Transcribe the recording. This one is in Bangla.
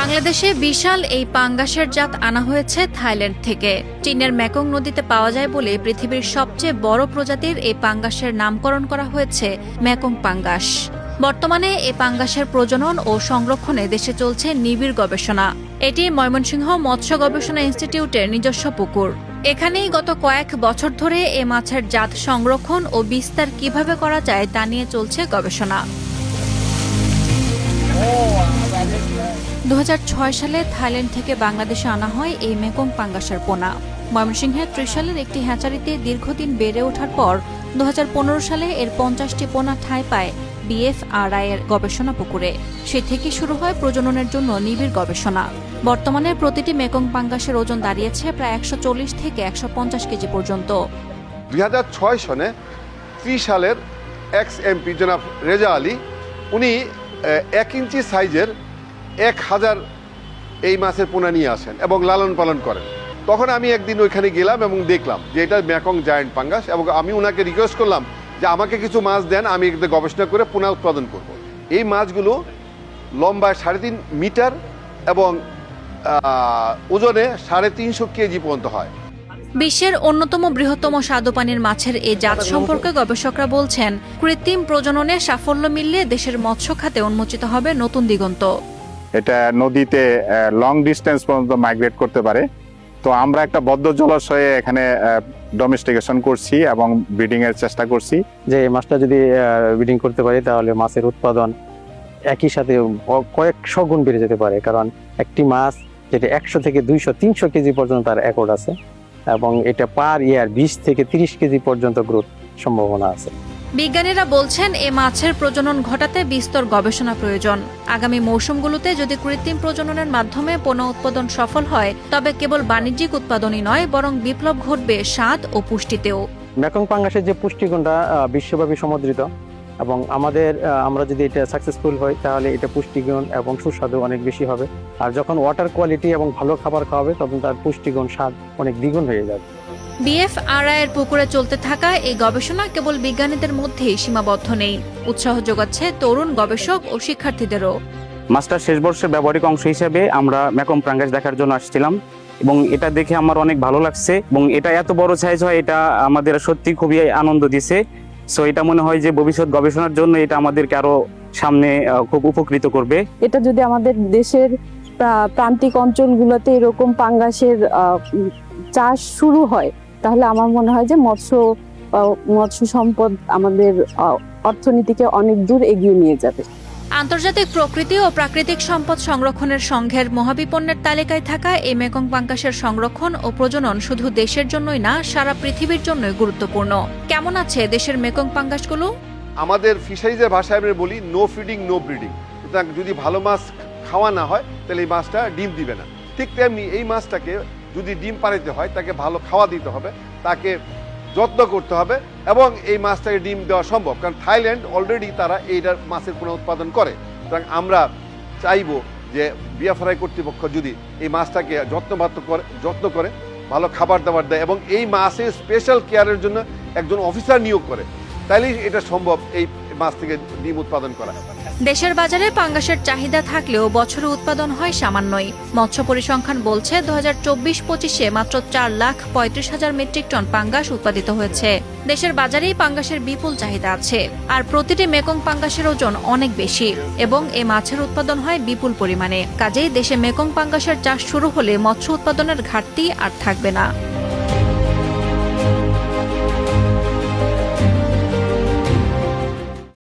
বাংলাদেশে বিশাল এই পাঙ্গাসের জাত আনা হয়েছে থাইল্যান্ড থেকে। চীনের মেকং নদীতে পাওয়া যায় বলে পৃথিবীর সবচেয়ে বড় প্রজাতির এই পাঙ্গাসের নামকরণ করা হয়েছে মেকং পাঙ্গাস। বর্তমানে এই পাঙ্গাসের প্রজনন ও সংরক্ষণে দেশে চলছে নিবিড় গবেষণা। এটি ময়মনসিংহ মৎস্য গবেষণা ইনস্টিটিউটের নিজস্ব পুকুর। এখানেই গত কয়েক বছর ধরে এ মাছের জাত সংরক্ষণ ও বিস্তার কিভাবে করা যায় তা নিয়ে চলছে গবেষণা। 2006 সালে থাইল্যান্ড থেকে বাংলাদেশে আনা হয় এই মেকং পাঙ্গাসের পোনা। ময়মনসিংহের ত্রিশালের একটি হ্যাচারিতে দীর্ঘদিন বেড়ে ওঠার পর 2015 সালে এর 50টি পোনা ঠাঁই পায় BFRI এর গবেষণা পুকুরে। সে থেকে শুরু হয় প্রজননের জন্য নিবিড় গবেষণা। বর্তমানে প্রতিটি মেকং পাঙ্গাসের ওজন দাঁড়িয়েছে প্রায় 140 থেকে 150 কেজি পর্যন্ত। 2006 সনে ত্রিশালের ex-MP জনাব রেজা আলী উনি 1 ইঞ্চি সাইজের 1000 এই মাছের পোনা নিয়ে আসেন এবং লালন পালন করেন। তখন আমি একদিন ওইখানে গেলাম এবং দেখলাম যে এটা মেকং জায়ান্ট পাঙ্গাস, এবং আমি ওনাকে রিকোয়েস্ট করলাম যে আমাকে কিছু মাছ দেন, আমি এতে গবেষণা করে পোনা উৎপাদন করব। এই মাছগুলো লম্বায় 3.5 মিটার এবং ওজনে 350 কেজি পর্যন্ত হয়। বিশ্বের অন্যতম বৃহত্তম স্বাদুপানির মাছের এই জাত সম্পর্কে গবেষকরা বলছেন, কৃত্রিম প্রজননে সাফল্য মিললে দেশের মৎস্য খাতে উন্মোচিত হবে নতুন দিগন্ত। এটা নদীতে লং ডিস্টেন্স পর্যন্ত মাইগ্রেট করতে পারে। তো আমরা একটা বদ্ধ জলাশয়ে এখানে ডোমেস্টিকেশন করছি এবং ব্রিডিং এর চেষ্টা করছি। যে এই মাছটা যদি ব্রিডিং করতে পারি তাহলে মাছের উৎপাদন একই সাথে কয়েকশো গুণ বেড়ে যেতে পারে, কারণ একটি মাছ যেটা 100 থেকে 200-300 কেজি পর্যন্ত তার রেকর্ড আছে, এবং এটা পার ইয়ার 20 থেকে 30 কেজি পর্যন্ত গ্রোথ সম্ভাবনা আছে। বিজ্ঞানীরা বলছেন এ মাছের প্রজনন ঘটাতে বিস্তর গবেষণা প্রয়োজন। আগামী মৌসুমগুলোতে যদি কৃত্রিম প্রজননের মাধ্যমে পোনা উৎপাদন সফল হয়, তবে কেবল বাণিজ্যিক উৎপাদনই নয়, বরং বিপ্লব ঘটবে স্বাদ ও পুষ্টিতেও। মেকং পাঙ্গাসের যে পুষ্টিগুণটা বিশ্বব্যাপী সমুদ্রিত, এবং আমরা যদি এটা সাকসেসফুল হই তাহলে এটা পুষ্টিগুণ এবং সুস্বাদু অনেক বেশি হবে। আর যখন ওয়াটার কোয়ালিটি এবং ভালো খাবার খাওয়াবে তখন তার পুষ্টিগুণ স্বাদ অনেক দ্বিগুণ হয়ে যাবে। BFRI এর পুকুরে চলতে থাকা এই গবেষণা কেবল বিজ্ঞানীদের মধ্যেই সীমাবদ্ধ নেই, উৎসাহ যোগাচ্ছে তরুণ গবেষক ও শিক্ষার্থীদেরও। মাস্টার শেষ বর্ষের ব্যবহারিক অংশ হিসেবে আমরা মেকং পাঙ্গাস দেখার জন্য আসছিলাম, এবং এটা দেখে আমার অনেক ভালো লাগছে, এবং এটা এত বড় সাইজ হয় এটা আমাদের সত্যি খুবই আনন্দ দিছে। সো এটা মনে হয় যে ভবিষ্যৎ গবেষণার জন্য এটা আমাদেরকে আরো সামনে খুব উপকৃত করবে। এটা যদি আমাদের দেশের প্রান্তিক অঞ্চলগুলোতে এরকম পাঙ্গাসের চাষ শুরু হয় তাহলে আমার মনে হয় যে মৎস্য সম্পদ আমাদের অর্থনীতিকে অনেক দূর এগিয়ে নিয়ে যাবে। আন্তর্জাতিক প্রকৃতি ও প্রাকৃতিক সম্পদ সংরক্ষণের সংঘের মহাবিপন্নের তালিকায় থাকা এই মেকং পাঙ্গাসের সংরক্ষণ ও প্রজনন শুধু দেশের জন্যই না, সারা পৃথিবীর জন্যই গুরুত্বপূর্ণ। কেমন আছে দেশের মেকং পাঙ্গাসগুলো? আমাদের ফিশারিজের ভাষায় আমরা বলি নো ফিডিং নো ব্রিডিং। সুতরাং যদি ভালো মাছ খাওয়া না হয় তাহলে এই মাছটা ডিম দিবে না। ঠিক তেমনি এই মাছটাকে যদি ডিম পাড়াইতে হয় তাকে ভালো খাওয়া দিতে হবে, তাকে যত্ন করতে হবে, এবং এই মাছটাকে ডিম দেওয়া সম্ভব, কারণ থাইল্যান্ড অলরেডি তারা এইটার মাছের পোনা উৎপাদন করে। সুতরাং আমরা চাইবো যে BFRI কর্তৃপক্ষ যদি এই মাছটাকে যত্ন করে ভালো খাবার দাবার দেয় এবং এই মাছের স্পেশাল কেয়ারের জন্য একজন অফিসার নিয়োগ করে, তাইলেই এটা সম্ভব এই মাছ থেকে ডিম উৎপাদন করা। দেশের বাজারে পাঙ্গাসের চাহিদা থাকলেও বছরে উৎপাদন হয় সামান্যই। মৎস্য পরিসংখ্যান বলছে 2024-25-এ মাত্র 4,35,000 মেট্রিক টন পাঙ্গাস উৎপাদিত হয়েছে। দেশের বাজারেই পাঙ্গাসের বিপুল চাহিদা আছে, আর প্রতিটি মেকং পাঙ্গাসের ওজন অনেক বেশি এবং এ মাছের উৎপাদন হয় বিপুল পরিমাণে। কাজেই দেশে মেকং পাঙ্গাসের চাষ শুরু হলে মৎস্য উৎপাদনের ঘাটতি আর থাকবে না।